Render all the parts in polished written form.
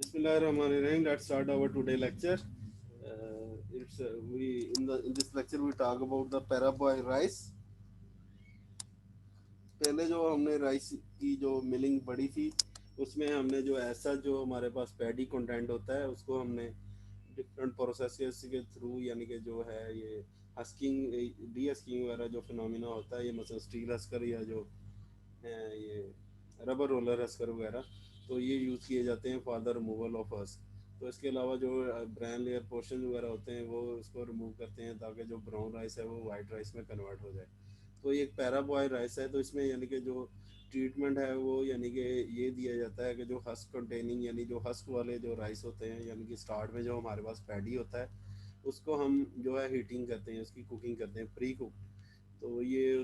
Bismillahirrahmanirrahim. Let's start our today lecture. It's we in this lecture we talk about the paraboil rice. पहले जो हमने rice की जो milling पढ़ी थी उसमें हमने जो ऐसा जो हमारे पास पैडी कंटेंट होता है उसको हमने डिफरेंट प्रोसेसेस के थ्रू यानी कि जो है ये हस्किंग डी हस्किंग वगैरह जो फिनोमिना होता है ये मतलब स्टील हस्कर या जो है ये रबर रोलर हस्कर वगैरह तो ये यूज़ किए जाते हैं for the removal of husk. तो इसके अलावा जो ब्राउन लेयर पोर्शन वगैरह होते हैं वो उसको रिमूव करते हैं ताकि जो ब्राउन राइस है वो वाइट राइस में कन्वर्ट हो जाए। तो ये एक पैराबॉय राइस है तो इसमें यानी कि जो ट्रीटमेंट है वो यानी कि ये दिया जाता है कि जो हस्क कंटेनिंग यानी जो हस्क वाले जो राइस होते हैं यानी कि स्टार्ट में जो हमारे पास पैडी होता है उसको हम जो है हीटिंग करते हैं उसकी कुकिंग करते हैं प्री कुक। तो ये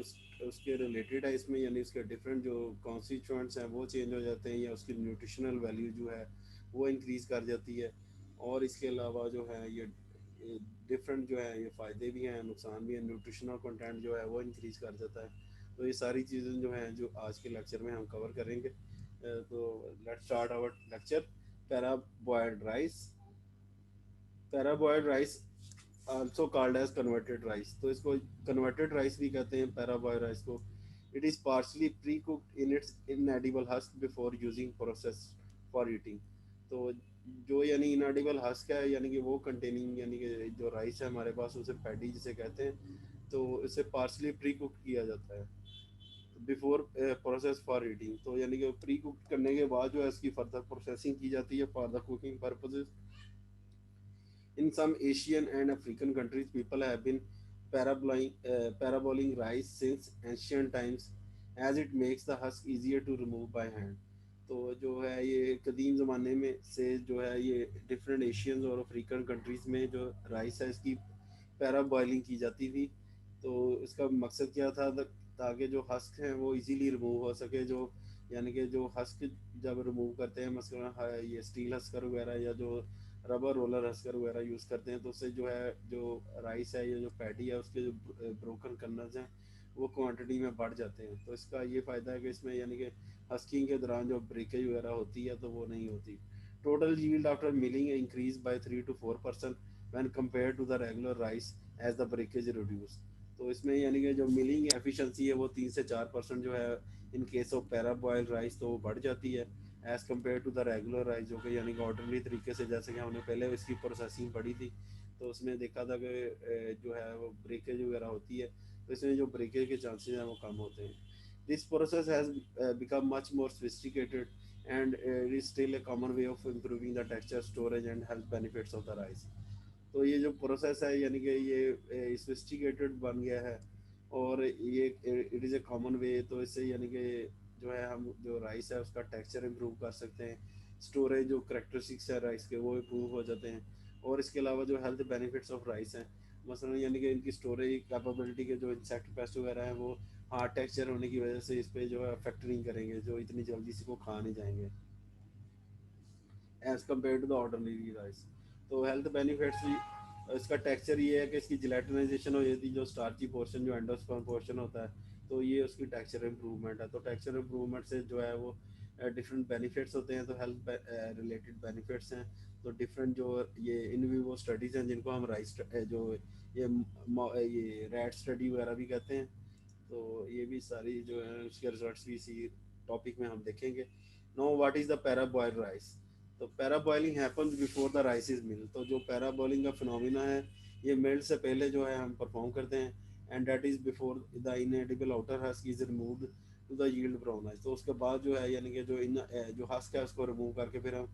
उसके रिलेटेड है इसमें यानी उसके डिफरेंट जो कॉन्स्टिट्यूएंट्स हैं वो चेंज हो जाते हैं या उसकी न्यूट्रिशनल वैल्यू जो है वो इंक्रीज़ कर जाती है। और इसके अलावा जो है ये डिफरेंट जो है ये फ़ायदे भी हैं नुकसान भी हैं न्यूट्रिशनल कंटेंट जो है वो इंक्रीज़ कर जाता है। तो ये सारी चीज़ें जो हैं जो आज के लेक्चर में हम कवर करेंगे। तो let's start our lecture. Parboiled rice. Parboiled rice also called as converted rice. तो इसको कन्वर्टेड राइस भी कहते हैं पैराबॉइल्ड राइस को। It is partially precooked in its inedible husk before using process for eating. तो जो यानी इनएडिबल husk है यानी कि वो कंटेनिंग यानी कि जो राइस है हमारे पास उसे पैडी जिसे कहते हैं तो इसे पार्शली प्री कुक किया जाता है बिफोर प्रोसेस फॉर ईटिंग। तो यानी कि प्री कुक करने के बाद जो है इसकी फर्दर प्रोसेसिंग की जाती है for the cooking purposes. In some Asian and African countries, people have been paraboling rice since ancient times, as it makes the husk easier to remove by hand. तो जो है ये कदीम ज़माने में से जो है ये डिफरेंट एशियंस और अफ्रीकन कंट्रीज़ में जो राइस है इसकी पैरा बॉइलिंग की जाती थी। तो इसका मकसद क्या था ताकि जो हस्क हैं वो इजीली रिमूव हो सके। जो यानी कि जो हस्क जब रिमूव करते हैं मसलन ये स्टील हस्कर वगैरह या जो रबर रोलर हस्कर वगैरह यूज़ करते हैं तो उससे जो है जो राइस है या जो पैडी है उसके जो ब्रोकन कर्नल्स हैं वो क्वांटिटी में बढ़ जाते हैं। तो इसका ये फ़ायदा है कि इसमें यानी कि हस्किंग के दौरान जो ब्रेकेज वगैरह होती है तो वो नहीं होती। Total yield after milling increase by 3 to 4% when compare to the regular rice as the breakage reduce. तो इसमें यानी कि जो मिलिंग एफिशिएंसी है वो 3 से 4% जो है in case of parboil rice तो वो बढ़ जाती है as compare to the regular rice जो कि यानी कि ऑर्डनरी तरीके से जैसे कि हमने पहले इसकी प्रोसेसिंग पढ़ी थी तो उसमें देखा था कि जो है वो ब्रेकेज वगैरह होती है तो इसमें जो ब्रेकेज के चांसेस हैं वो कम होते हैं। This process has become much more sophisticated and it is still a common way of improving the texture storage and health benefits of the rice. तो ये जो प्रोसेस है यानी कि ये सोफिस्टिकेटेड बन गया है और ये इट इज़ ए कॉमन वे। तो इससे यानी कि जो है हम जो राइस है उसका टेक्सचर इम्प्रूव कर सकते हैं। स्टोरेज जो करेक्टरिस्टिक्स है राइस के वो इम्प्रूव हो जाते हैं। और इसके अलावा जो हेल्थ बेनिफिट्स ऑफ राइस हैं मसलन यानी कि इनकी स्टोरेज कैपेबिलिटी के जो इंसेक्ट पेस्ट वगैरह हैं वो हार्ड टेक्सचर होने की वजह से इस पर जो है अफेक्ट नहीं करेंगे जो इतनी जल्दी से वो खा नहीं जाएंगे as compare to the ordinary rice. तो हेल्थ बेनिफिट्स भी इसका टेक्सचर ये है कि इसकी जिलेटिनाइजेशन हो जाती है जो स्टार्ची पोर्शन जो एंडोस्पर्म पोर्शन होता है तो ये उसकी टेक्सचर इम्प्रूवमेंट है। तो टेक्सचर इम्प्रूवमेंट से जो है वो डिफरेंट बेनिफिट्स होते हैं। तो हेल्थ रिलेटेड बेनिफिट्स हैं। तो डिफरेंट जो ये इन विवो स्टडीज़ हैं जिनको हम राइस जो ये रैट स्टडी वगैरह भी कहते हैं। तो ये भी सारी जो है उसके रिजल्ट्स भी इसी टॉपिक में हम देखेंगे। No what is the parboil rice. तो parboiling happens before the rice is milled. तो जो पैरा बॉइलिंग का फिनोमिना है ये मिल्ड से पहले जो है हम परफॉर्म करते हैं and that is before the inedible outer husk is removed to the yield brown rice. तो उसके बाद जो है यानी कि जो जो हस्क है उसको रिमूव करके फिर हम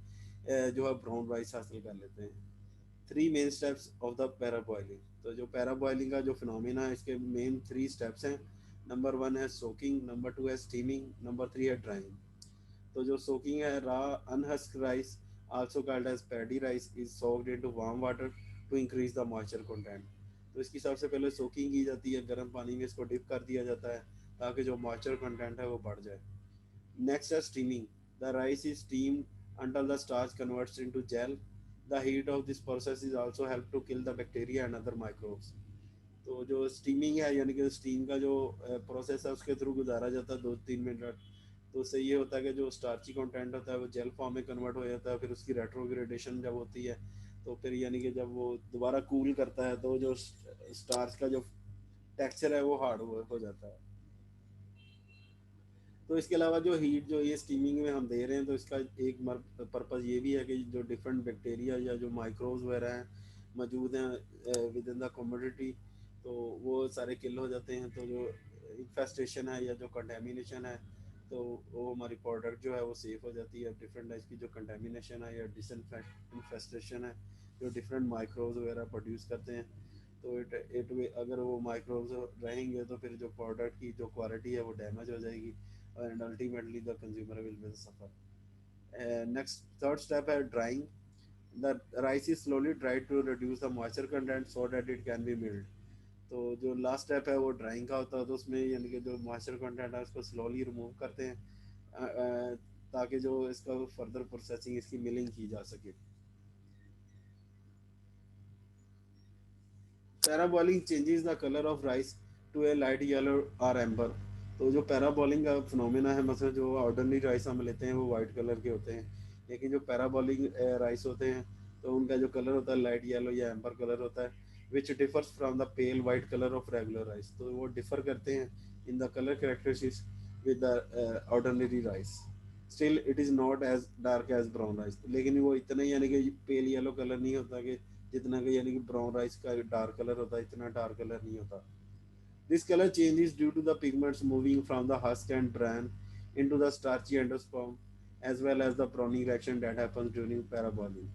जो है ब्राउन राइस हासिल कर लेते हैं। Three main steps of the para boiling. तो जो पैरा बॉइलिंग का जो फिनोमिना है इसके मेन 3 स्टेप्स हैं। नंबर 1 है सोकिंग, नंबर 2 है स्टीमिंग, नंबर 3 है ड्राइंग। तो जो सोकिंग है raw unhusk rice also called as paddy rice is soaked into warm water to increase the moisture content. तो इसकी सबसे पहले सोकिंग की जाती है गर्म पानी में इसको डिप कर दिया जाता है ताकि जो मॉइस्चर कंटेंट है वो बढ़ जाए। नेक्स्ट है steaming. The rice is steamed until the starch converts into gel. The heat of this process is also help to kill the bacteria and other microbes. तो जो स्टीमिंग है यानी कि स्टीम का जो प्रोसेस है उसके थ्रू गुजारा जाता है 2-3 मिनट तो उससे ये होता है कि जो स्टार्ची कंटेंट होता है वो जेल फॉर्म में कन्वर्ट हो जाता है, फिर उसकी रेट्रोग्रेडेशन जब होती है तो फिर यानी कि जब वो दोबारा कूल करता है तो जो स्टार्च का जो टेक्सचर है वो हार्ड हो जाता है। तो इसके अलावा जो हीट जो ये स्टीमिंग में हम दे रहे हैं तो इसका एक पर्पज़ ये भी है कि जो डिफरेंट बैक्टीरिया या जो माइक्रोब्स वगैरह हैं मौजूद हैं विद इन द कम्युनिटी, तो वो सारे किल हो जाते हैं। तो जो इन्फेस्टेशन है या जो कंटेमिनेशन है तो वो हमारी प्रोडक्ट जो है वो सेफ हो जाती है। डिफरेंट टाइप की जो कंटेमिनेशन है या इन्फेस्टेशन है जो डिफरेंट माइक्रोब्स वगैरह प्रोड्यूस करते हैं, तो इट अगर वो माइक्रोब्स रहेंगे तो फिर जो प्रोडक्ट की जो क्वालिटी है वो डैमेज हो जाएगी and ultimately the consumer will suffer. Next, third step है drying. The rice is slowly dried to reduce the moisture content so that it can be milled. तो जो लास्ट स्टेप है वो ड्राइंग का होता है, तो उसमें यानी कि जो मॉइस्चर कंटेंट है उसको स्लोली रिमूव करते हैं ताकि जो इसका फर्दर प्रोसेसिंग इसकी मिलिंग की जा सके। Parboiling changes the colour of rice to a light yellow or amber. तो जो पैराबॉलिंग का फिनोमेना है, मतलब जो ऑर्डिनरी राइस हम लेते हैं वो वाइट कलर के होते हैं, लेकिन जो पैराबॉलिंग राइस होते हैं तो उनका जो कलर होता है लाइट येलो या एम्बर कलर होता है, which differs from the pale white colour of regular rice. तो वो डिफर करते हैं in the colour characteristics with the ordinary rice. Still it is not as dark as brown rice, लेकिन वो इतना यानी कि पेल येलो कलर नहीं होता कि जितना कि यानी कि ब्राउन राइस का डार्क कलर होता है, इतना डार्क कलर नहीं होता। This colour change is due to the pigments moving from the husk and bran into the starchy endosperm as well as the browning reaction that happens during parboiling.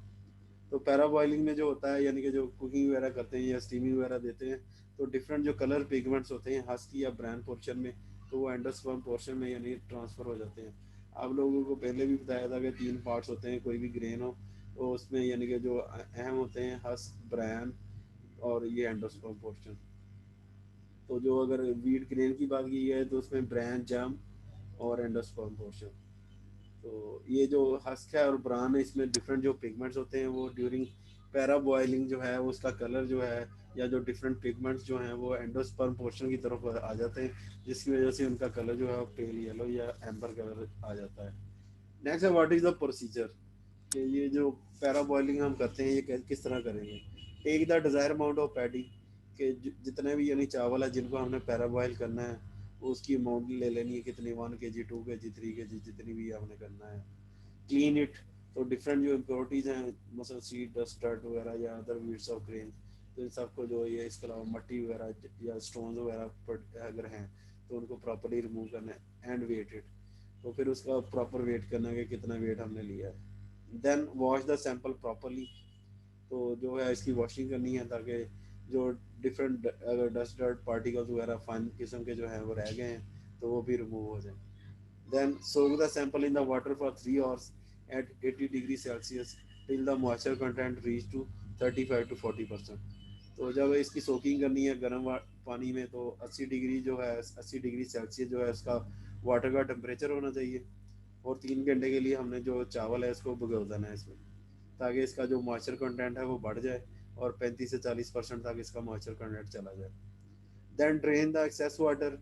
तो parboiling में जो होता है यानी कि जो कुकिंग वगैरह करते हैं या स्टीमिंग वगैरह देते हैं तो डिफरेंट जो कलर पिगमेंट्स होते हैं हस्क या ब्रान पोर्शन में, तो वो एंडोस्पर्म पोर्शन में यानी ट्रांसफर हो जाते हैं। आप लोगों को पहले भी बताया था कि तीन पार्ट्स होते हैं कोई भी ग्रेन हो, तो उसमें यानी कि जो अहम होते हैं हस्क, ब्रान और ये एंडोस्पर्म पोर्शन। तो जो अगर वीट ग्रेन की बात की है तो उसमें ब्रान, जर्म और एंडोस्पर्म पोर्शन। तो ये जो हस्क है और ब्रान है इसमें डिफरेंट जो पिगमेंट्स होते हैं वो ड्यूरिंग पैरा बॉइलिंग जो है उसका कलर जो है या जो डिफरेंट पिगमेंट्स जो हैं वो एंडोस्पर्म पोर्शन की तरफ आ जाते हैं, जिसकी वजह से उनका कलर जो है पेल येलो या एम्बर कलर आ जाता है। नेक्स्ट है व्हाट इज द प्रोसीजर, कि ये जो पैरा बॉइलिंग हम करते हैं ये किस तरह करेंगे। Take the desire amount of paddy, कि जितने भी यानी चावल है जिनको हमने पैरा बॉयल करना है वो उसकी अमाउंट ले लेनी है, कितनी 1 kg, 2 kg, 3 kg, जितनी भी हमने करना है। क्लीन इट, तो डिफरेंट जो इम्प्योरिटीज हैं मतलब सीड डस्ट डर्ट वगैरह या अदर वीड्स ऑफ ग्रेन, तो इन सबको जो ये इसके अलावा मट्टी वगैरह या स्टोन वगैरह अगर हैं तो उनको प्रॉपरली रिमूव करना है एंड वेट इट। तो फिर उसका प्रॉपर वेट करना है कि कितना वेट हमने लिया है। Then wash the sample properly, तो जो है इसकी वॉशिंग करनी है ताकि जो डिफरेंट अगर डस्ट डर्ट पार्टिकल्स वगैरह फाइन किस्म के जो हैं वो रह गए हैं तो वो भी रिमूव हो जाए। Then soak the sample in the water for 3 hours at 80 degrees Celsius till the moisture content reach to 35 to 40%। तो जब इसकी सोकिंग करनी है गर्म पानी में तो 80 डिग्री जो है 80 डिग्री सेल्सियस जो है इसका वाटर का टेम्परेचर होना चाहिए, और 3 घंटे के लिए हमने जो चावल है इसको भिगो देना है इसमें, ताकि इसका जो मॉइस्चर कंटेंट है वो बढ़ जाए और 35 से 40% तक इसका मॉइस्चर कंटेंट चला जाए। Then drain the excess water,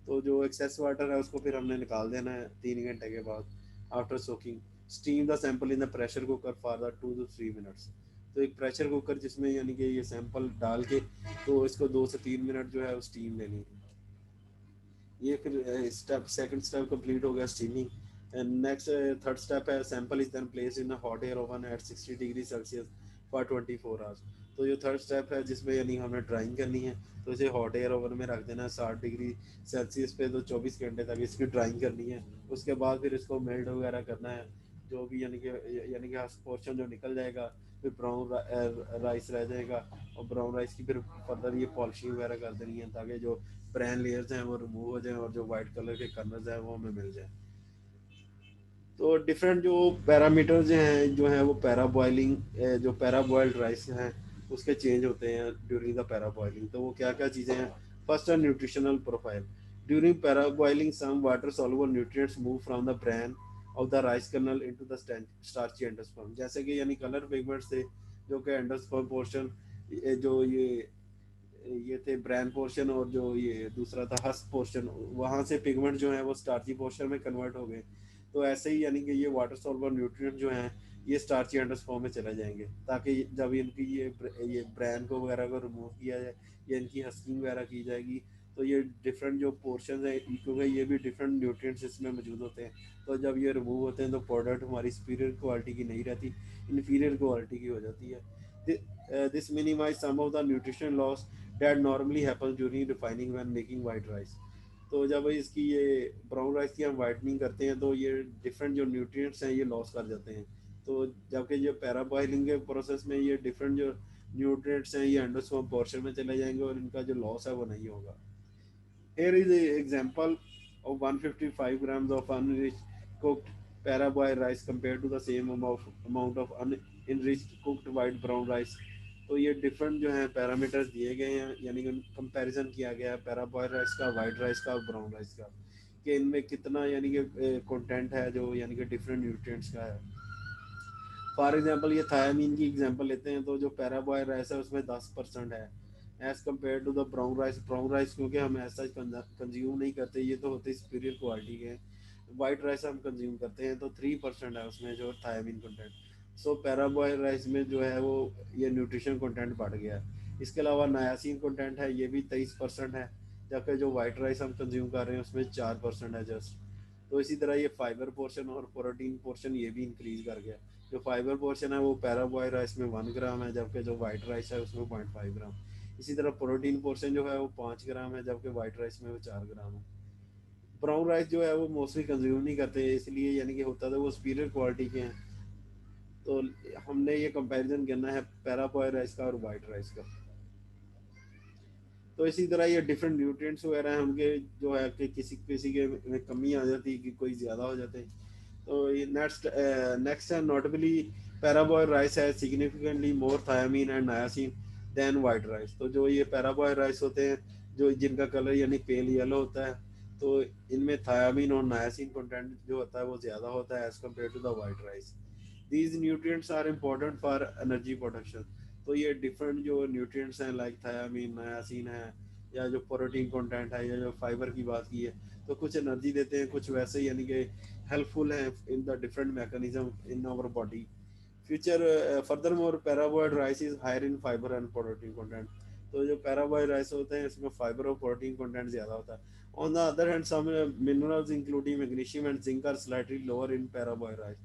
तो जो एक्सेस वाटर है उसको फिर हमने निकाल देना है 3 घंटे के बाद। After soaking steam the sample in the pressure cooker for the 2 to 3 minutes. तो एक प्रेशर कुकर जिसमें यानी कि ये सैंपल डाल के तो इसको 2 से 3 मिनट जो है स्टीम लेनी है। ये फिर स्टेप सेकंड स्टेप कंप्लीट हो गया steaming. And next third step है sample is then place in hot air oven at 60 degree Celsius for 24 hours. तो जो थर्ड स्टेप है जिसमें यानी हमें ड्राइंग करनी है तो इसे हॉट एयर ओवन में रख देना है 60 डिग्री सेल्सियस पे, तो 24 घंटे तक इसकी ड्राइंग करनी है। उसके बाद फिर इसको मेल्ट वगैरह करना है, जो भी यानी कि पोर्शन जो निकल जाएगा फिर ब्राउन राइस रह जाएगा, और ब्राउन राइस की फिर फर्दर ये पॉलिशिंग वगैरह कर देनी है ताकि जो ब्राउन लेयर्स हैं वो रिमूव हो जाएं और जो वाइट कलर के कर्नल्स हैं वो हमें मिल जाए। तो डिफरेंट जो पैरामीटर्स हैं जो हैं वो पैरा बॉइलिंग जो पैरा बॉइल्ड राइस हैं उसके चेंज होते हैं ड्यूरिंग द पैरा बॉइलिंग। तो वो क्या क्या चीज़ें हैं। फर्स्ट है nutritional profile. During parboiling some water soluble nutrients move from the bran of the rice kernel into the starchy endosperm, जैसे कि यानी कलर पिगमेंट्स थे जो कि एंडोस्पर्म पोर्शन जो ये ये थे ब्रैन पोर्शन और जो ये दूसरा था हस्क पोर्शन, वहां से पिगमेंट जो है वो स्टार्ची पोर्शन में कन्वर्ट हो गए। तो ऐसे ही यानी कि ये वाटर सॉल्वर न्यूट्रिएंट जो हैं ये स्टार्ची एंडोस्पर्म में चले जाएंगे, ताकि जब इनकी ये ब्रैन को वगैरह को रिमूव किया जाए या इनकी हस्किंग वगैरह की जाएगी, तो ये डिफरेंट जो पोर्शन है, क्योंकि ये भी डिफरेंट न्यूट्रिएंट्स इसमें मौजूद होते हैं, तो जब ये रिमूव होते हैं तो प्रोडक्ट हमारी सुपीरियर क्वालिटी की नहीं रहती, इन्फीरियर क्वालिटी की हो जाती है। This minimize some of the nutrition loss that normally happens during refining when making white rice। तो जब इसकी ये ब्राउन राइस की हम वाइटनिंग करते हैं तो ये डिफरेंट जो न्यूट्रिएंट्स हैं ये लॉस कर जाते हैं। तो जबकि जो पैरा बॉइलिंग के प्रोसेस में ये डिफरेंट जो न्यूट्रिएंट्स हैं ये एंडोस्पर्म पोर्शन में चले जाएंगे और इनका जो लॉस है वो नहीं होगा। Here is an example of 155 grams of unenriched cooked paraboiled rice compared to the same amount of unenriched cooked white brown rice। तो ये डिफरेंट जो है पैरामीटर्स दिए गए हैं, यानी कि कंपैरिजन किया गया है पैराबॉइल्ड राइस का, वाइट राइस का और ब्राउन राइस का, कि इनमें कितना यानी कि कंटेंट है जो यानी कि डिफरेंट न्यूट्रिएंट्स का है। फॉर एग्जांपल ये थायामीन की एग्जांपल लेते हैं तो जो पैराबॉइल्ड राइस है उसमें 10% है as compare to the brown rice. Brown rice क्योंकि हम ऐसा कंज्यूम नहीं करते, ये तो होते सुपीरियर क्वालिटी के। वाइट राइस हम कंज्यूम करते हैं तो 3% है उसमें जो thiamine content. So parboiled rice में जो है वो ये न्यूट्रिशन कंटेंट बढ़ गया है। इसके अलावा नायासिन कंटेंट है, ये भी 23% है, जबकि जो वाइट राइस हम कंज्यूम कर रहे हैं उसमें 4% है जस्ट। तो इसी तरह ये फाइबर पोर्शन और प्रोटीन पोर्शन ये भी इंक्रीज कर गया। जो फाइबर पोर्शन है वो पैराबॉइल्ड राइस में 1 ग्राम है, जबकि जो वाइट राइस है उसमें 0.5 ग्राम। इसी तरह प्रोटीन पोर्शन जो है वो 5 ग्राम है, जबकि वाइट राइस में वो 4 ग्राम है। ब्राउन राइस जो है वो मोस्टली कंज्यूम नहीं करते, इसलिए यानी कि होता था वो सुपीरियर क्वालिटी के हैं। तो हमने ये कंपैरिजन करना है पैराबॉइल्ड राइस का और वाइट राइस का। तो इसी तरह ये डिफरेंट न्यूट्रिएंट्स वगैरह हैं उनके, जो है कि किसी किसी के में कमी आ जाती है कि कोई ज़्यादा हो जाते हैं। तो ये नेक्स्ट है नोटेबली पैराबॉइल्ड राइस है significantly more thiamine and niacin than white rice. तो जो ये पैराबॉइल्ड राइस होते हैं जो जिनका कलर यानी पेल येलो होता है, तो इनमें थायामीन और नायासिन कंटेंट जो होता है वो ज़्यादा होता है as compare to the white rice. These nutrients are important for energy production. तो ये डिफरेंट जो न्यूट्रिएंट्स हैं लाइक थायामीन, नायासिन है, या जो प्रोटीन कंटेंट है, या जो फाइबर की बात की है, तो कुछ एनर्जी देते हैं, कुछ वैसे यानी कि हेल्पफुल है in the different mechanism in our body. Future furthermore parboiled rice is higher in fibre and protein content. तो जो पैराबॉइल्ड राइस होते हैं इसमें फाइबर और प्रोटीन कंटेंट ज़्यादा होता है। On the other hand some minerals including magnesium and zinc are slightly lower in parboiled rice.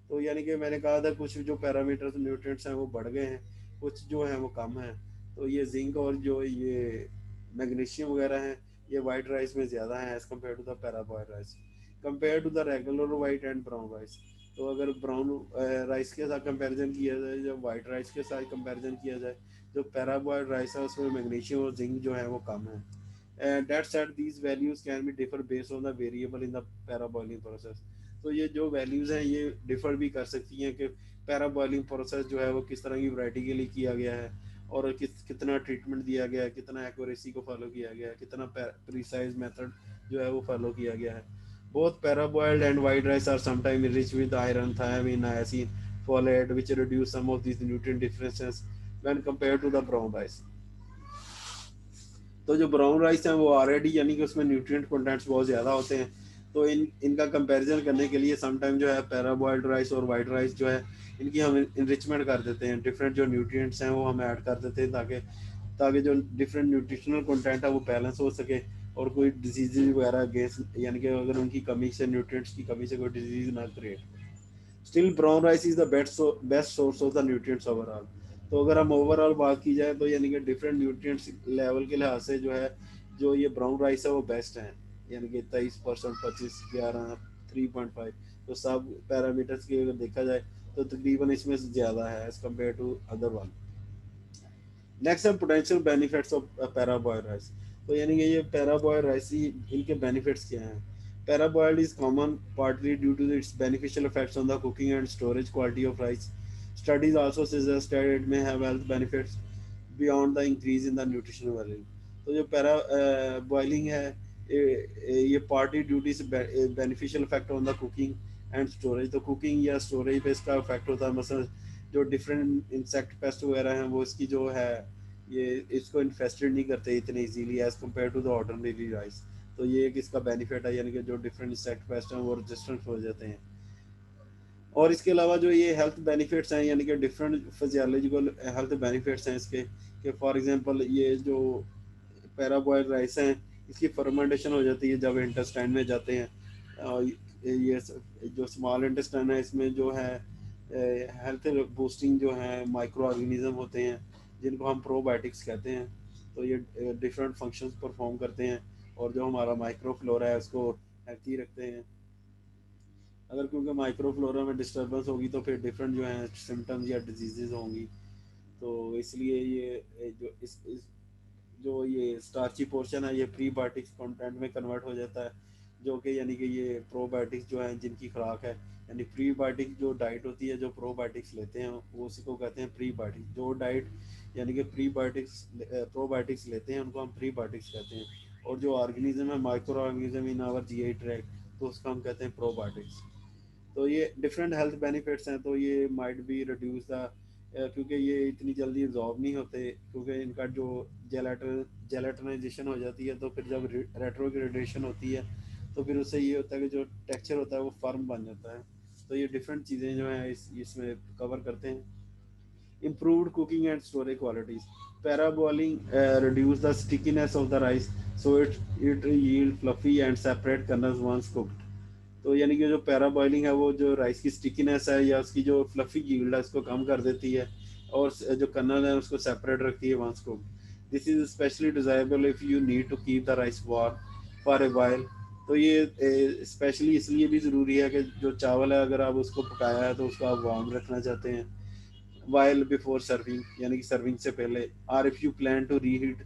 तो यानी कि मैंने कहा था कुछ जो पैरामीटर्स न्यूट्रिएंट्स हैं वो बढ़ गए हैं, कुछ जो हैं वो कम हैं। तो ये जिंक और जो ये मैग्नीशियम वगैरह हैं ये वाइट राइस में ज़्यादा है as compare to the parboiled rice, compare to the regular white and brown rice. तो अगर ब्राउन राइस के साथ कंपैरिजन किया जाए, जब वाइट राइस के साथ कंपैरिजन किया जाए, जो पैराबॉइल्ड राइस है उसमें मैग्नीशियम और जिंक जो है वो कम है। That said these values can be differ based on the variable in the parboiling process. तो ये जो वैल्यूज हैं ये डिफर भी कर सकती हैं कि पैराबॉइलिंग प्रोसेस जो है वो किस तरह की वैरायटी के लिए किया गया है, और कितना ट्रीटमेंट दिया गया है, कितना एक्यूरेसी को फॉलो किया गया है, कितना प्रिसाइज मेथड जो है वो फॉलो किया गया है। Both parboiled and white rice are sometimes enriched with iron, thiamine, niacin, folate, which reduce some of these nutrient differences when compared to the brown rice। तो जो ब्राउन राइस है वो ऑलरेडी यानी कि उसमें न्यूट्रिएंट कंटेंट्स बहुत ज़्यादा होते हैं। तो इनका कंपैरिजन करने के लिए समटाइम जो है पैराबॉइल्ड राइस और वाइट राइस जो है इनकी हम इनरिचमेंट कर देते हैं, डिफरेंट जो न्यूट्रिएंट्स हैं वो हम ऐड कर देते हैं, ताकि ताकि जो डिफरेंट न्यूट्रिशनल कंटेंट है वो बैलेंस हो सके और कोई डिजीज वगैरह अगेंस्ट यानी कि अगर उनकी कमी से, न्यूट्रिएंट्स की कमी से कोई डिजीज ना create. Still brown rice is the best source of the nutrients overall. तो अगर हम ओवरऑल बात की जाए तो यानी कि डिफरेंट न्यूट्रिएंट्स लेवल के लिहाज से जो है जो ये ब्राउन राइस है वो बेस्ट है, यानी कि 23%, 25, 11, 3.5। तो सब पैरामीटर्स की अगर देखा जाए तो तकरीबन इसमें ज़्यादा है as compare to other one. Next है potential benefits of parboiled rice. तो यानी कि ये पैराबॉइल्ड राइस ही इनके बेनिफिट्स क्या हैं। Parboiled is common partly due to its beneficial effects on the cooking and storage quality of rice. Studies also suggest that it may have health benefits beyond the increase in the nutritional value। तो जो para boiling है ये party duty से beneficial effect on the cooking and storage. तो cooking या storage पे इसका effect होता है, मतलब जो डिफरेंट इंसेक्ट पेस्ट वगैरह हैं वो इसकी जो है ये इसको इन्फेस्टेड नहीं करते इतने easily as compare to the ordinary rice. तो ये एक इसका बेनिफिट है, यानी कि जो डिफरेंट इंसेक्ट पेस्ट हैं वो रेजिस्टेंट हो जाते हैं। और इसके अलावा जो ये हेल्थ बेनिफिट्स हैं, यानी कि डिफरेंट फिजियोलॉजिकल हेल्थ बेनिफिट्स हैं इसके, कि फॉर एग्जांपल ये जो पैराबॉइल्ड राइस हैं, इसकी फर्मेंटेशन हो जाती है जब इंटेस्टाइन में जाते हैं। ये जो स्मॉल इंटेस्टाइन है इसमें जो है हेल्थ बूस्टिंग जो है माइक्रो ऑर्गेनिज्म होते हैं जिनको हम प्रोबायोटिक्स कहते हैं। तो ये डिफरेंट फंक्शंस परफॉर्म करते हैं और जो हमारा माइक्रो फ्लोरा है उसको हेल्थी रखते हैं। अगर क्योंकि माइक्रोफ्लोरा में डिस्टर्बेंस होगी तो फिर डिफरेंट जो है सिम्टम्स या डिजीजेज होंगी। तो इसलिए ये इस जो ये स्टार्ची पोर्शन है ये प्रीबायोटिक्स कंटेंट में कन्वर्ट हो जाता है, जो कि यानी कि ये प्रोबायोटिक्स जो है जिनकी खुराक है, यानी प्रीबायोटिक जो डाइट होती है जो प्रोबायोटिक्स लेते हैं वो उसी को कहते हैं प्रीबायोटिक्स। जो डाइट यानी कि प्रीबायोटिक्स प्रोबायोटिक्स लेते हैं उनको हम प्रीबायोटिक्स कहते हैं। और जो ऑर्गेनिज्म है microorganism in our GI tract तो उसको हम कहते हैं प्रोबायोटिक्स। तो ये डिफरेंट हेल्थ बेनिफिट्स हैं। तो ये माइट बी रिड्यूस द, क्योंकि ये इतनी जल्दी एब्जॉर्ब नहीं होते, क्योंकि इनका जो जेलेटनाइजेशन हो जाती है तो फिर जब रेट्रोग्रेडेशन होती है तो फिर उससे ये होता है कि जो टेक्सचर होता है वो फर्म बन जाता है। तो ये डिफरेंट चीज़ें जो हैं इसमें कवर करते हैं। improved cooking and storage qualities. Paraboiling reduce the stickiness of the rice, so it yield fluffy and separate kernels once cooked. तो यानी कि जो पैरा बॉइलिंग है वो जो राइस की स्टिकीनेस है या उसकी जो फ्लफी यील्ड है उसको कम कर देती है और जो कर्नल है उसको सेपरेट रखती है once cooked. This is specially desirable if you need to keep the rice warm for a while. तो ये स्पेशली इसलिए भी ज़रूरी है कि जो चावल है अगर आप उसको पकाया है तो उसको आप वार्म रखना चाहते हैं वाइल बिफोर सर्विंग, यानी कि सर्विंग से पहले। Or if you plan to reheat,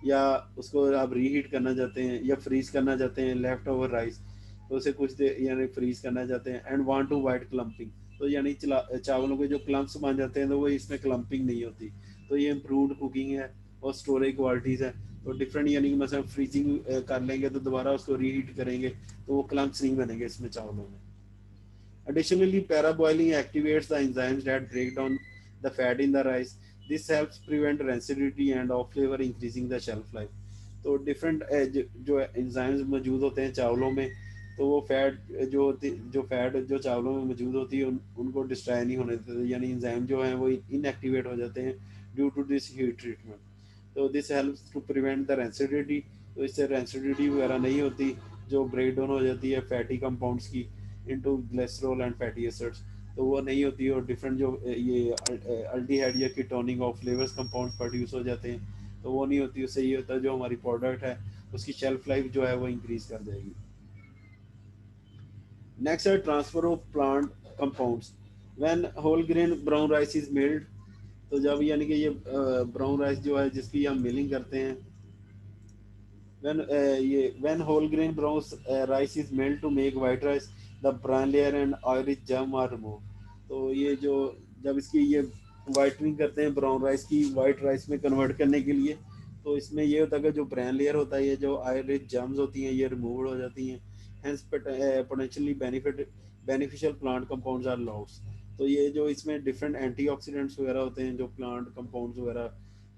या उसको आप रीहीट करना चाहते हैं या फ्रीज करना चाहते हैं लेफ्ट ओवर राइस, तो उसे कुछ देर यानी फ्रीज करना चाहते हैं। And want to avoid clumping, तो यानी चावलों के जो क्लम्प्स बन जाते हैं तो वो इसमें क्लम्पिंग नहीं होती। तो ये इम्प्रूव्ड कुकिंग है और स्टोरेज क्वालिटीज है। तो डिफरेंट यानी कि मतलब फ्रीजिंग कर लेंगे तो दोबारा उसको रीहीट करेंगे तो वो क्लम्प्स नहीं बनेंगे इसमें चावलों में। Additionally, paraboiling activates the enzymes that break down the fat in the rice. This helps prevent rancidity and off flavor, increasing the shelf life. तो डिफरेंट जो एंजाइम्स मौजूद होते हैं चावलों में, तो वो फैट जो चावलों में मौजूद होती है उनको डिस्ट्रॉय नहीं होने देते, यानी एंजाइम जो हैं वो इनएक्टिवेट हो जाते हैं due to this heat treatment. तो this helps to prevent the rancidity. तो इससे रेंसिडिटी वगैरह नहीं होती जो ब्रेक डाउन हो जाती है फैटी कंपाउंड्स की into glycerol and fatty acids, तो वो नहीं होती। और डिफरेंट जो ये अल्डिहाइड या कीटोनिक और फ्लेवर्स कंपाउंड्स प्रोड्यूस हो जाते हैं तो वो नहीं होती। उससे ये होता है जो हमारी प्रोडक्ट है उसकी शेल्फ लाइफ जो है वो इंक्रीज कर जाएगी। नेक्स्ट है transfer of plant compounds when whole grain brown rice is milled. तो जब यानी कि ये ब्राउन राइस जो है जिसकी हम मिलिंग करते हैं, when whole grain brown rice is milled to make white rice, the bran layer and oily germ are removed। तो ये जो जब इसकी ये वाइटनिंग करते हैं ब्राउन राइस की वाइट राइस में कन्वर्ट करने के लिए, तो इसमें ये होता है कि जो ब्रान लेयर होता है ये जो आयरिच जर्म्स होती हैं ये रिमूव हो जाती हैं। Hence potentially beneficial plant compounds are lost. तो ये जो इसमें डिफरेंट एंटीऑक्सीडेंट्स वगैरह होते हैं जो प्लांट कंपाउंड्स वगैरह,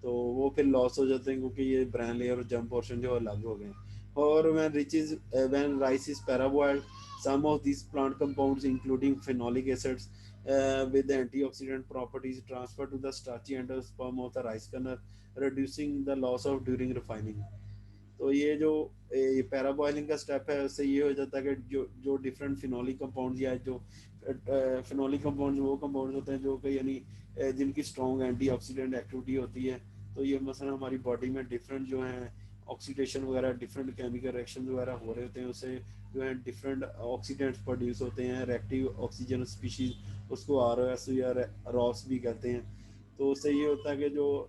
तो वो फिर लॉस हो जाते हैं क्योंकि ये ब्रान लेयर और जम पोर्शन जो अलग हो गए। और when rice is parboiled, some of these plant compounds including phenolic acids with antioxidant properties transfer to the starchy endosperm of the rice kernel, reducing the loss of during refining। तो ये जो पैराबॉइलिंग का step है उससे ये हो जाता है कि जो जो डिफरेंट फिनोलिक कंपाउंड्स या जो फिनोलिक कंपाउंड्स वो कंपाउंड्स होते हैं जो कि यानी जिनकी स्ट्रॉन्ग एंटीऑक्सीडेंट एक्टिविटी होती है। तो ये मसलन हमारी बॉडी में डिफरेंट जो है ऑक्सीडेशन वगैरह डिफरेंट केमिकल रिएक्शन वगैरह हो रहे होते हैं, उससे जो है डिफरेंट ऑक्सीडेंट्स प्रोड्यूस होते हैं रिएक्टिव ऑक्सीजन स्पीशीज, उसको ROS या रॉस भी कहते हैं। तो उससे ये होता है कि जो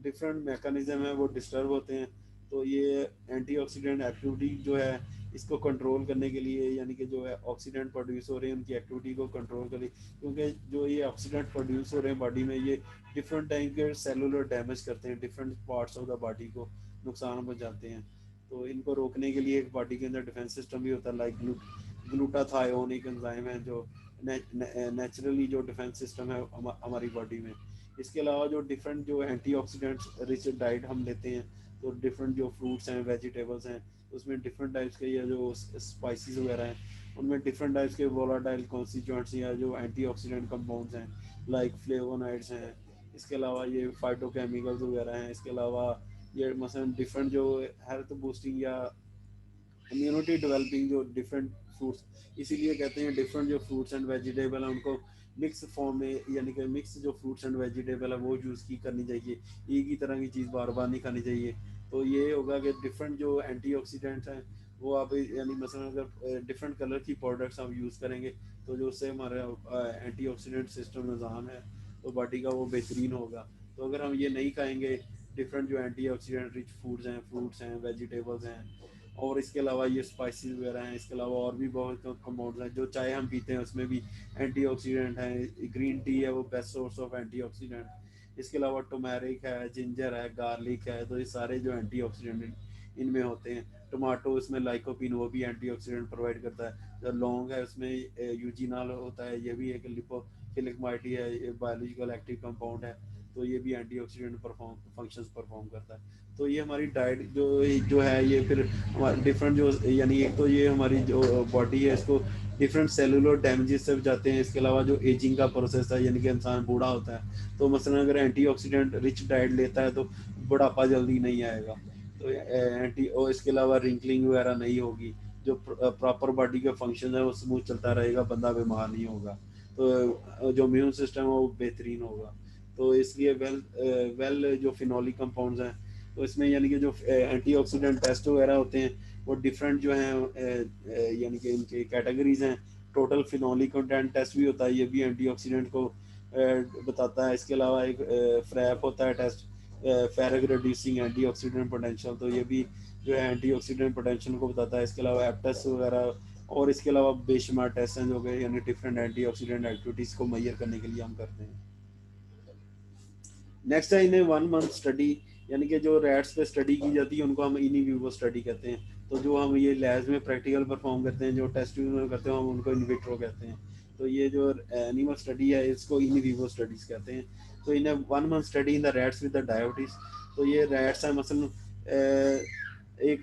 डिफरेंट मैकेनिज्म है वो डिस्टर्ब होते हैं। तो ये एंटीऑक्सीडेंट एक्टिविटी जो है इसको कंट्रोल करने के लिए, यानी कि जो है ऑक्सीडेंट प्रोड्यूस हो रहे हैं उनकी एक्टिविटी को कंट्रोल करें, क्योंकि जो ये ऑक्सीडेंट प्रोड्यूस हो रहे हैं बॉडी में ये डिफरेंट टाइप के सेलुलर डैमेज करते हैं, different parts of the body को नुकसान पहुंचाते हैं। तो इनको रोकने के लिए एक बॉडी के अंदर डिफेंस सिस्टम भी होता है, लाइक ग्लूटाथायोन एक एंजाइम है जो नेचुरली जो डिफेंस सिस्टम है हमारी बॉडी में। इसके अलावा जो डिफरेंट जो एंटीऑक्सीडेंट्स रिच डाइट हम लेते हैं, तो डिफरेंट जो फ्रूट्स हैं वेजिटेबल्स हैं उसमें डिफरेंट टाइप्स के या जो स्पाइसेस वगैरह हैं उनमें डिफरेंट टाइप्स के वोलाटाइल कॉन्स्टिट्यूएंट्स या जो एंटीऑक्सीडेंट कंपाउंड्स हैं लाइक फ्लेवोनाइड्स हैं। इसके अलावा ये फाइटोकेमिकल्स वगैरह हैं। इसके अलावा ये मसलन डिफरेंट जो हेल्थ बूस्टिंग या इम्यूनिटी डेवलपिंग जो डिफरेंट फ्रूट्स, इसीलिए कहते हैं डिफरेंट जो फ्रूट्स एंड वेजिटेबल हैं उनको मिक्स फॉर्म में यानी कि मिक्स जो फ्रूट्स एंड वेजिटेबल है वो यूज़ की करनी चाहिए, एक ही तरह की चीज़ बार बार नहीं खानी चाहिए। तो ये होगा कि डिफरेंट जो एंटीऑक्सीडेंट्स हैं वो आप यानी मसलन अगर डिफरेंट कलर की प्रोडक्ट्स आप यूज़ करेंगे तो जो उससे हमारा एंटीऑक्सीडेंट सिस्टम निज़ाम है तो बॉडी का वो बेहतरीन होगा। तो अगर हम ये नहीं खाएंगे डिफरेंट जो एंटीऑक्सीडेंट रिच फूड्स हैं, फ्रूट्स हैं, वेजिटेबल्स हैं, और इसके अलावा ये स्पाइसेस वगैरह हैं, इसके अलावा और भी बहुत कंपाउंड्स हैं, जो चाय हम पीते हैं उसमें भी एंटीऑक्सीडेंट हैं। ग्रीन टी है वो बेस्ट सोर्स ऑफ एंटीऑक्सीडेंट। इसके अलावा टर्मरिक है, जिंजर है, गार्लिक है, तो ये सारे जो एंटीऑक्सीडेंट इनमें होते हैं। टमाटो इसमें लाइकोपिन वो भी एंटीऑक्सीडेंट प्रोवाइड करता है। जो लौंग है उसमें यूजिनॉल होता है, ये भी एक लिपोफिलिक माइटी है, ये बायोलॉजिकल एक्टिव कंपाउंड है, तो ये भी एंटीऑक्सीडेंट फंक्शंस परफॉर्म करता है। तो ये हमारी डाइट जो जो है ये फिर हमारे डिफरेंट जो यानी एक तो ये हमारी जो बॉडी है इसको डिफरेंट सेलुलर डैमेजेस से बचाते हैं। इसके अलावा जो एजिंग का प्रोसेस है यानी कि इंसान बूढ़ा होता है तो मसलन अगर एंटीऑक्सीडेंट रिच डाइट लेता है तो बुढ़ापा जल्दी नहीं आएगा। तो एंटी और इसके अलावा रिंकलिंग वगैरह नहीं होगी, जो प्रॉपर बॉडी के फंक्शन है वो स्मूथ चलता रहेगा, बंदा बीमार नहीं होगा, तो जो इम्यून सिस्टम है वो बेहतरीन होगा। तो इसलिए वेल जो फिनोलिक कंपाउंड्स हैं तो इसमें यानी कि जो एंटीऑक्सीडेंट टेस्ट वगैरह होते हैं वो डिफरेंट जो हैं यानी कि इनके कैटेगरीज हैं। टोटल फिनोलिक कंटेंट टेस्ट भी होता है, ये भी एंटीऑक्सीडेंट को बताता है। इसके अलावा एक फ्रैप होता है test, ferric reducing antioxidant potential, तो ये भी जो है एंटीऑक्सीडेंट पोटेंशियल को बताता है। इसके अलावा एप्टेस वगैरह और इसके अलावा बेशुमार टेस्ट हैं जो कि यानी डिफरेंट एंटीऑक्सीडेंट एक्टिविटीज़ को मैयर करने के लिए हम करते हैं। नेक्स्ट है इन्हें 1 मंथ स्टडी, यानी कि जो रैट्स पे स्टडी की जाती है उनको हम इन विवो स्टडी कहते हैं। तो जो हम ये लैब्स में प्रैक्टिकल परफॉर्म करते हैं, जो टेस्ट में करते हैं हम उनको इन विट्रो कहते हैं। तो ये जो एनिमल स्टडी है इसको इन विवो स्टडीज कहते हैं। तो इन्हें 1 month study in the rats with the diabetes. तो ये रैट्स है मसलन एक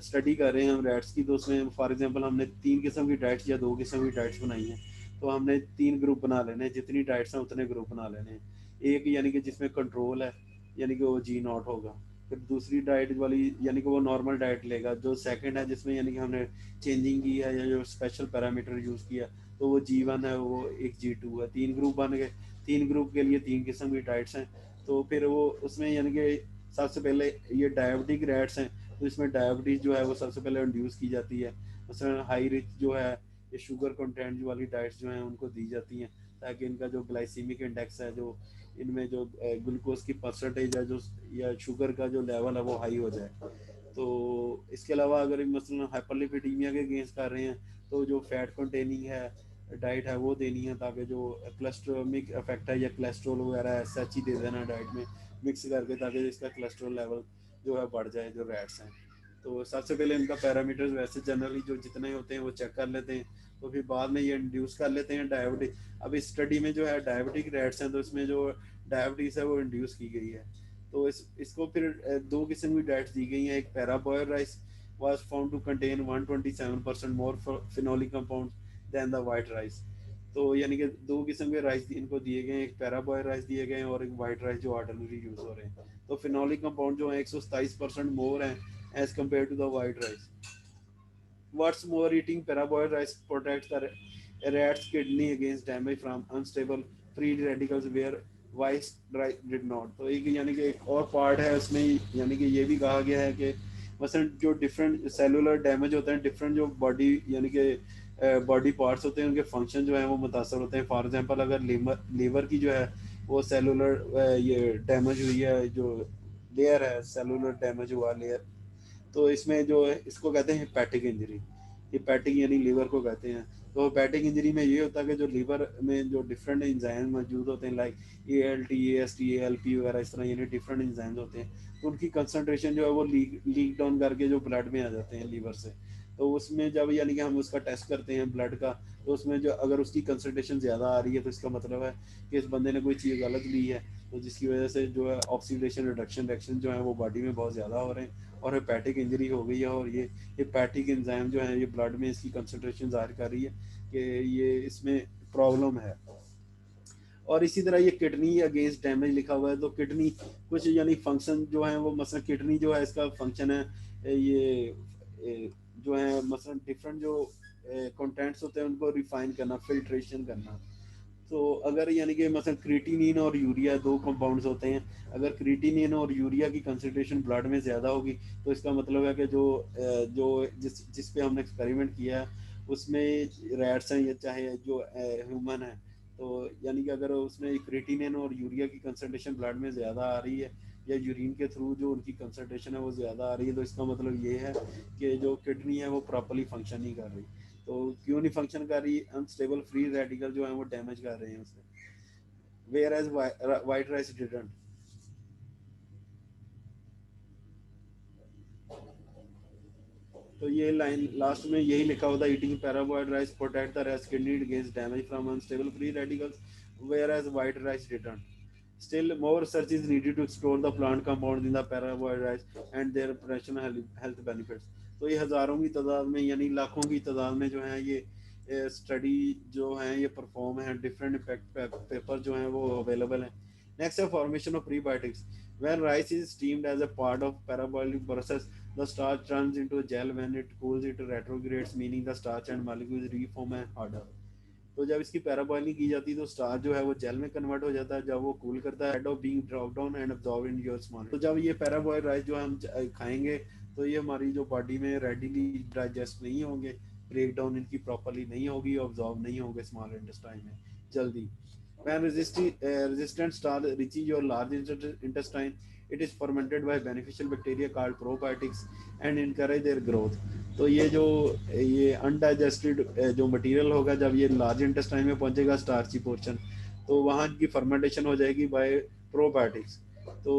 स्टडी कर रहे हैं हम रैट्स की, तो उसमें फॉर एग्जांपल हमने 3 किस्म की डाइट्स या 2 किस्म की डाइट्स बनाई हैं। तो हमने 3 ग्रुप बना लेने हैं, जितनी डाइट्स हैं उतने ग्रुप बना लेने हैं। एक यानी कि जिसमें कंट्रोल है यानी कि वो G0 होगा। फिर दूसरी डाइट वाली यानी कि वो नॉर्मल डाइट लेगा। जो सेकंड है जिसमें यानी कि हमने चेंजिंग की है या जो स्पेशल पैरामीटर यूज़ किया तो वो G1 है, वो एक G2 है। 3 ग्रुप बन गए, 3 ग्रुप के लिए 3 किस्म की डाइट्स हैं। तो फिर वो उसमें यानी कि सबसे पहले ये डायबिटिक रैट्स हैं, तो इसमें डायबिटीज़ जो है वो सबसे पहले इंड्यूस की जाती है। मसलन हाई रिच जो है ये शुगर कंटेंट वाली डाइट्स जो हैं उनको दी जाती हैं, ताकि इनका जो ग्लाइसीमिक इंडेक्स है, जो इनमें जो ग्लूकोज की परसेंटेज है जो या शुगर का जो लेवल है वो हाई हो जाए। तो इसके अलावा अगर मसलन हाइपरलिपिडीमिया के अगेंस्ट कर रहे हैं तो जो फैट कंटेनिंग है डाइट है वो देनी है, ताकि जो कोलेस्ट्रोमिक इफेक्ट है या कोलेस्ट्रोल वगैरह है सच ही दे देना डाइट में मिक्स करके, ताकि इसका कोलेस्ट्रोल लेवल जो है बढ़ जाए जो रैट्स हैं। तो सबसे पहले इनका पैरामीटर्स वैसे जनरली जो जितने होते हैं वो चेक कर लेते हैं, तो फिर बाद में ये इंड्यूस कर लेते हैं डायबिटिक। अब इस स्टडी में जो है डायबिटिक रैट्स हैं तो इसमें जो डायबिटीज़ है वो इंड्यूस की गई है। तो इसको फिर 2 किस्म की डाइट्स दी गई हैं। एक पैराबॉयल rice was found to contain 127% more phenolic compounds than the white rice। तो यानी कि 2 किस्म के राइस इनको दिए गए हैं, एक पैराबॉयल राइस दिए गए हैं और एक वाइट राइस जो ऑर्डिनरी यूज हो रहे हैं। तो फिनोलिक कंपाउंड जो है 127% मोर हैं as compare to the white rice. What's more, eating parabolic rice protects the rat's kidney against damage from unstable free radicals where white rice did not। तो एक यानी कि एक और पार्ट है उसमें, यानी कि ये भी कहा गया है कि मसलन जो डिफरेंट सेलुलर डैमेज होते हैं, डिफरेंट जो बॉडी यानी कि बॉडी पार्ट्स होते हैं उनके फंक्शन जो है वो मुतासर होते हैं। फॉर एग्जांपल अगर लीवर की जो है वो सेलुलर ये डैमेज हुई है, जो लेयर है सेलुलर डैमेज हुआ लेयर, तो इसमें जो है इसको कहते हैं हेपेटिक इंजरी। हेपेटिक यानी लीवर को कहते हैं। तो हेपेटिक इंजरी में ये होता है कि जो लीवर में जो डिफरेंट इंजाइम मौजूद होते हैं लाइक ALT AST ALP वगैरह इस तरह यानी डिफरेंट इंजाइम्स होते हैं, तो उनकी कंसनट्रेशन जो है वो लीक डाउन करके जो ब्लड में आ जाते हैं लीवर से। तो उसमें जब यानी कि हम उसका टेस्ट करते हैं ब्लड का, तो उसमें जो अगर उसकी कंसंट्रेशन ज़्यादा आ रही है तो इसका मतलब है कि इस बंदे ने कोई चीज़ गलत ली है, तो जिसकी वजह से जो है ऑक्सीडेशन रिडक्शन रिएक्शन जो है वो बॉडी में बहुत ज़्यादा हो रहे हैं और हेपेटिक इंजरी हो गई है, और ये हेपेटिक एंजाइम जो है ये ब्लड में इसकी कंसंट्रेशन ज़ाहिर कर रही है कि ये इसमें प्रॉब्लम है। और इसी तरह ये किडनी अगेंस्ट डैमेज लिखा हुआ है, तो किडनी कुछ यानी फंक्शन जो है वो मसलन किडनी जो है इसका फंक्शन है जो है मसलन डिफरेंट जो कंटेंट्स होते हैं उनको रिफाइन करना, फिल्ट्रेशन करना। तो अगर यानी कि मसलन क्रिएटिनिन और यूरिया दो कंपाउंड्स होते हैं, अगर क्रिएटिनिन और यूरिया की कंसंट्रेशन ब्लड में ज़्यादा होगी तो इसका मतलब है कि जो जिस पे हमने एक्सपेरिमेंट किया है उसमें रैट्स हैं या चाहे जो ह्यूमन है, तो यानी कि अगर उसमें क्रिएटिनिन और यूरिया की कंसंट्रेशन ब्लड में ज़्यादा आ रही है या यूरिन के थ्रू जो उनकी कंसंट्रेशन है वो ज़्यादा आ रही है, तो इसका मतलब ये है कि जो किडनी है वो प्रॉपरली फंक्शन नहीं कर रही। तो क्यों नहीं फंक्शन कर रही? अनस्टेबल फ्री रेडिकल जो है वो डैमेज कर रहे हैं उसे, whereas white rice didn't. तो ये लाइन लास्ट में यही लिखा होता है, eating parboiled rice protect the rice kidney against damage from unstable free radicals, whereas white rice didn't. Still, more research is needed to explore the plant compounds in the parabolic rice and their potential health benefits. तो ये हज़ारों की तादाद में यानी लाखों की तादाद में जो है ये स्टडी जो है ये परफॉर्म है, डिफरेंट इफेक्ट पेपर जो हैं वो अवेलेबल हैं। नेक्स्ट है formation of prebiotics. When rice is steamed as a part of parabolic process, the starch turns into a gel. When it cools, it retrogrades, meaning the starch and molecules reform and harder. तो जब इसकी पैराबॉइलिंग की जाती है तो starch जो है वो जेल में कन्वर्ट हो जाता है, जब वो कूल करता है of being drop down and absorb in your small. तो जब ये पैराबॉइल राइस जो हम खाएंगे तो ये हमारी जो बॉडी में रेडिली डाइजेस्ट नहीं होंगे, ब्रेक डाउन इनकी प्रॉपरली नहीं होगी, ऑब्जॉर्ब नहीं होंगे स्मॉल इंटेस्टाइन में जल्दी। When resistant starch reaches your large intestine, it is fermented by beneficial bacteria called probiotics and encourage their growth. तो ये अनडाइजेस्टेड जो मटेरियल होगा जब ये लार्ज इंटेस्टाइन में पहुंचेगा स्टार्ची पोर्शन, तो वहाँ की फर्मेंटेशन हो जाएगी बाय प्रोबायोटिक्स। तो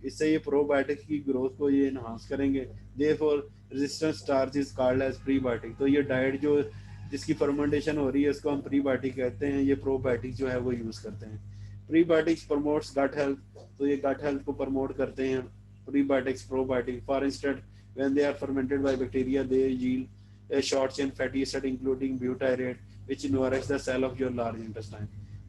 इससे ये प्रोबायोटिक्स की ग्रोथ को ये इन्हांस करेंगे। Therefore resistant starch is called as prebiotic. तो ये डाइट जो जिसकी फर्मेंटेशन हो रही है इसको हम प्रीबायोटिक कहते हैं, ये प्रोबायोटिक जो है वो यूज़ करते हैं। प्रीबायोटिक्स प्रमोट्स गट हेल्थ, तो ये गट हेल्थ को प्रमोट करते हैं prebiotics probiotic. For instant when they are fermented by bacteria they yield a short chain fatty acid including butyrate which nourish the cell of your large intestine।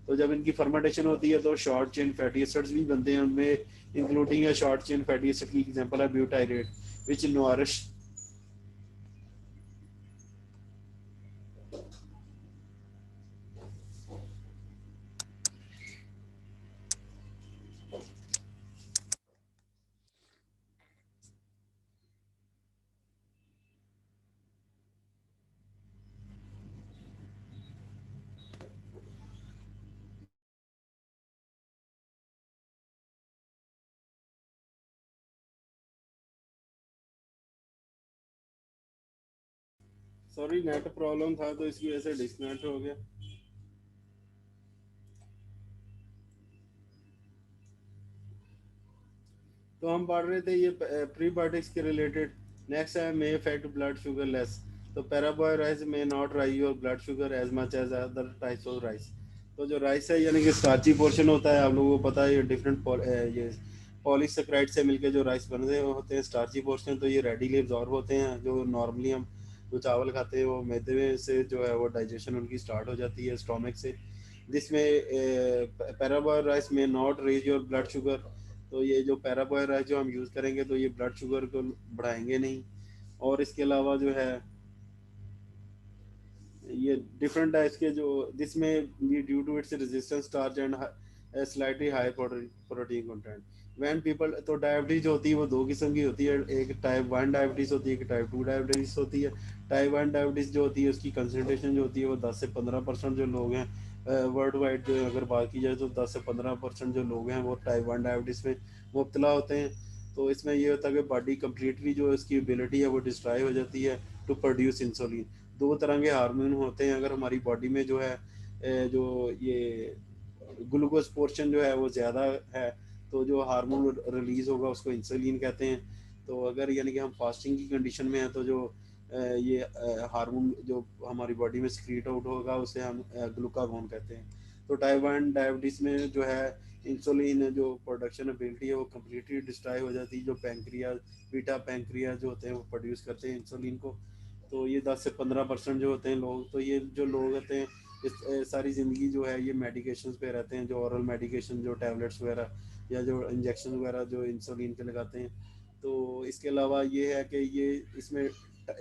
तो जब इनकी fermentation होती है तो short chain fatty acids भी बनते हैं उनमें, including short chain fatty acid की एग्जांपल है ब्यूटाइरेट विच नोरिश। सॉरी नेट प्रॉब्लम था तो इसकी वजह से डिस्कनेक्ट हो गया। तो हम पढ़ रहे थे ये प्रीबायोटिक्स के रिलेटेड। नेक्स्ट है may affect blood sugar less. तो parboiled rice may not raise your blood sugar as much as other types of rice. तो जो राइस है यानी कि स्टार्ची पोर्शन होता है, आप लोगों को पता है ये डिफरेंट ये पॉलीसेकेराइड से मिलके जो राइस बन रहे होते हैं स्टार्ची पोर्शन, तो ये रेडीली एब्जॉर्ब होते हैं। जो नॉर्मली हम जो चावल खाते हैं वो मैदे में से जो है वो डाइजेशन उनकी स्टार्ट हो जाती है स्टोमक से। जिसमें parboiled rice may not raise your blood sugar. तो ये जो पैराबॉय राइस जो हम यूज़ करेंगे तो ये ब्लड शुगर को बढ़ाएंगे नहीं। और इसके अलावा जो है ये डिफरेंट टाइप्स के जो जिसमें ये due to its resistance starch and slightly high protein content. When people, तो डायबिटीज होती है वो दो किस्म की होती है, एक टाइप 1 डायबिटीज होती है, एक टाइप 2 डायबिटीज होती है। टाइप 1 डायबिटीज जो होती है उसकी कंसनट्रेशन जो होती है वो 10 से 15% जो लोग हैं वर्ल्ड वाइड जो अगर बात की जाए तो 10 से 15% जो लोग हैं वो टाइप 1 डायबिटीज़ में मुब्तला होते हैं। तो इसमें ये होता है कि बॉडी कम्प्लीटली जो इसकी एबिलिटी है वो डिस्ट्रॉय हो जाती है टू प्रोड्यूस इंसुलिन। दो तरह के हार्मोन होते हैं, अगर हमारी बॉडी में जो है जो ये ग्लूकोज पोर्शन जो है वो ज़्यादा है तो जो हार्मोन रिलीज होगा उसको इंसुलिन कहते हैं। तो अगर यानी कि हम फास्टिंग की कंडीशन में है तो जो ये हार्मोन जो हमारी बॉडी में सिक्रीट आउट होगा उसे हम ग्लूकागोन कहते हैं। तो टाइप 1 डायबिटीज़ में जो है इंसुलिन जो प्रोडक्शन एबिलिटी है वो कम्प्लीटली डिस्ट्रॉय हो जाती है। जो पैंक्रियाज, बीटा पैंक्रियाज जो होते हैं वो प्रोड्यूस करते हैं इंसुलिन को। तो ये 10 से 15% जो होते हैं लोग, तो ये जो लोग होते हैं इस सारी ज़िंदगी जो है ये मेडिकेशंस पे रहते हैं, जो ऑरल मेडिकेशन, जो टैबलेट्स वगैरह या जो इंजेक्शन वगैरह जो इंसुलिन के लगाते हैं। तो इसके अलावा ये है कि ये इसमें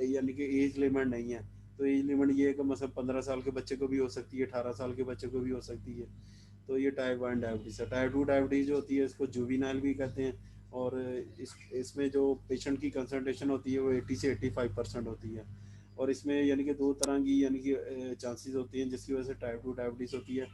यानी कि एज लिमिट नहीं है। तो एज लिमिट ये है कि मतलब 15 साल के बच्चे को भी हो सकती है, 18 साल के बच्चे को भी हो सकती है। तो ये टाइप 1 डायबिटीज़ है। टाइप 2 डायबिटीज़ जो होती है इसको जुवेनाइल भी कहते हैं। और इसमें जो पेशेंट की कंसंट्रेशन होती है वो 80 से 85% होती है। और इसमें यानी कि दो तरह की यानी कि चांसेस होती हैं जिसकी वजह से टाइप 2 डायबिटीज़ होती है।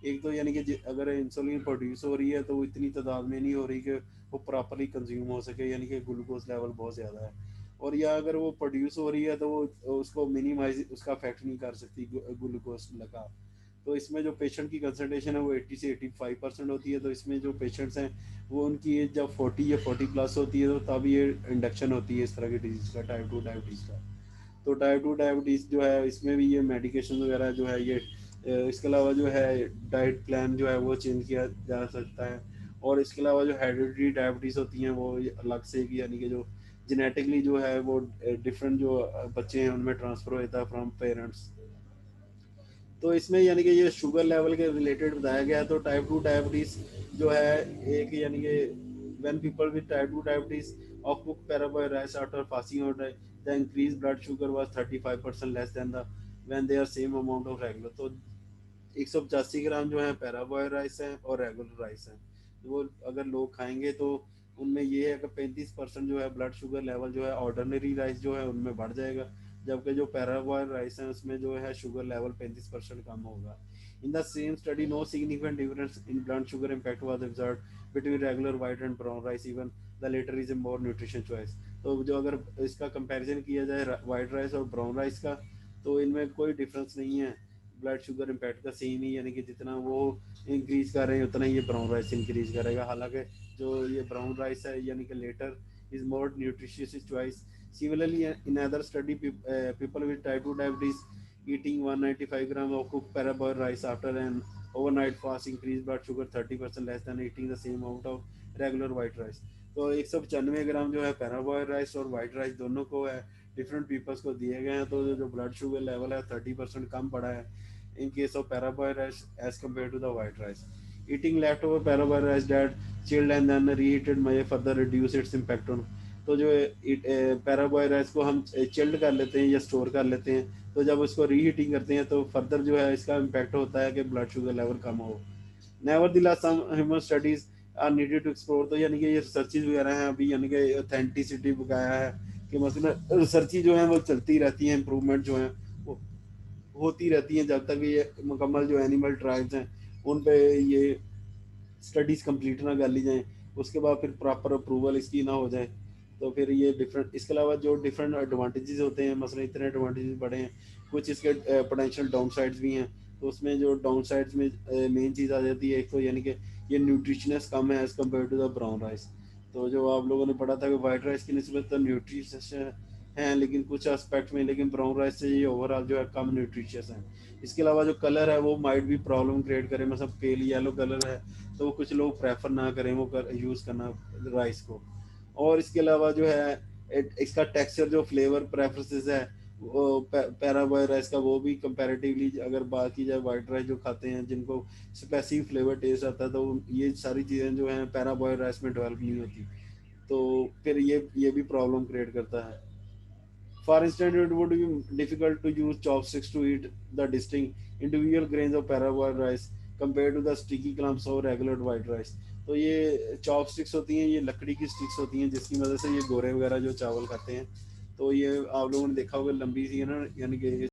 एक तो यानी कि अगर इंसुलिन प्रोड्यूस हो रही है तो वो इतनी तादाद में नहीं हो रही कि वो प्रॉपरली कंज्यूम हो सके, यानी कि ग्लूकोज लेवल बहुत ज़्यादा है। और या अगर वो प्रोड्यूस हो रही है तो वो उसको मिनिमाइज उसका अफेक्ट नहीं कर सकती ग्लूकोज लगा। तो इसमें जो पेशेंट की कंसल्टेशन है वो 80 से 85% होती है। तो इसमें जो पेशेंट्स हैं वो उनकी एज जब 40 या 40+ होती है तो तब ये इंडक्शन होती है इस तरह की डिजीज़ का, टाइप 2 डायबिटीज़ का। तो टाइप 2 डायबिटीज़ जो है इसमें भी ये मेडिकेशन वगैरह जो है ये इसके अलावा जो है डाइट प्लान जो है वो चेंज किया जा सकता है। और इसके अलावा जो हेरिडिटरी डायबिटीज़ होती हैं वो अलग से, यानी कि जो जेनेटिकली जो है वो डिफरेंट जो बच्चे हैं उनमें ट्रांसफ़र होता है फ्रॉम पेरेंट्स। तो इसमें यानी कि ये शुगर लेवल के रिलेटेड बताया गया है। तो टाइप 2 डायबिटीज़ जो है एक, यानी कि when people with type 2 diabetes of cook parboiled rice after fasting और the increase blood sugar was 35% less than the when they are same amount of regular. तो 185 ग्राम जो है पैराबॉय राइस है और रेगुलर राइस है, वो अगर लोग खाएंगे तो उनमें ये है कि 35% जो है ब्लड शुगर लेवल जो है ऑर्डिनरी राइस जो है उनमें बढ़ जाएगा, जबकि जो पैराबॉय राइस है उसमें जो है शुगर लेवल 35% कम होगा। In the same study no significant difference in blood sugar impact was observed between regular white and brown rice, even the latter is a more nutrition choice. तो जो अगर इसका कंपैरिजन किया जाए वाइट राइस और brown rice का, तो इनमें कोई डिफरेंस नहीं है। ब्लड शुगर इम्पैक्ट का सेम ही, यानी कि जितना वो इंक्रीज कर रहे हैं उतना ही ये ब्राउन राइस इंक्रीज करेगा। हालांकि जो ये ब्राउन राइस है यानी कि latter is more nutritious choice. Similarly, in other study, people with type 2 diabetes eating 195 grams of cooked parboiled rice after an overnight fast increased blood sugar 30% less than eating the same amount of regular white rice। तो 195 ग्राम जो है पैराबॉयल rice और white rice दोनों को है different peoples को दिए गए हैं। तो जो ब्लड शुगर लेवल है 30% कम पड़ा है in case of parboiled rice as compared to the white rice. Eating leftover parboiled rice that chilled and then reheated may further reduce its impact on। तो जो पैराबॉयल राइस को हम चिल्ड कर लेते हैं या स्टोर कर लेते हैं, तो जब उसको रीहीटिंग करते हैं तो फर्दर जो है इसका इम्पैक्ट होता है कि ब्लड शुगर लेवल कम हो। Nevertheless some human studies are needed to explore. तो यानी कि ये रिसर्चेज वगैरह हैं अभी, यानी कि ऑथेंटिसिटी बकाया है कि मतलब रिसर्चेज जो है वो चलती रहती हैं, इंप्रूवमेंट जो है वो होती रहती हैं जब तक ये मुकम्मल जो एनिमल ट्रायल्स हैं उन पे ये स्टडीज़ कंप्लीट ना कर ली जाएँ, उसके बाद फिर प्रॉपर अप्रूवल इसकी ना हो जाए। तो फिर ये डिफरेंट, इसके अलावा जो डिफरेंट एडवांटेजेस होते हैं, मसलन इतने एडवांटेजेस बड़े हैं, कुछ इसके पोटेंशियल डाउन साइड्स भी हैं। तो उसमें जो डाउन साइड्स में मेन चीज़ आ जाती है, एक तो यानी कि ये न्यूट्रिशनस कम है as compare to the brown rice. तो जो आप लोगों ने पढ़ा था कि वाइट राइस की निस्बत तो न्यूट्रिशस हैं लेकिन कुछ एस्पेक्ट में, लेकिन ब्राउन राइस से ये ओवरऑल जो है कम न्यूट्रिशियस है। इसके अलावा जो कलर है वो माइट भी प्रॉब्लम क्रिएट करे, मतलब पेल येलो कलर है तो वो कुछ लोग प्रेफर ना करें वो यूज़ करना राइस को। और इसके अलावा जो है इसका टेक्सचर जो फ्लेवर प्रेफरेंसेस है वो पैराबॉय राइस का वो भी कंपैरेटिवली अगर बात की जाए वाइट राइस जो खाते हैं जिनको स्पेसिफिक फ्लेवर टेस्ट आता है, तो ये सारी चीज़ें जो हैं पैराबॉय राइस में डेवलप नहीं होती। तो फिर ये भी प्रॉब्लम क्रिएट करता है। For instance, it would be difficult to use chopsticks to eat the distinct individual grains of parboiled rice compared to the sticky clumps of regular white rice। तो ये चॉपस्टिक्स होती हैं, ये लकड़ी की स्टिक्स होती हैं जिसकी मदद से ये गोरे वगैरह जो चावल खाते हैं। तो ये आप लोगों ने देखा होगा लंबी सी है ना, यानी कि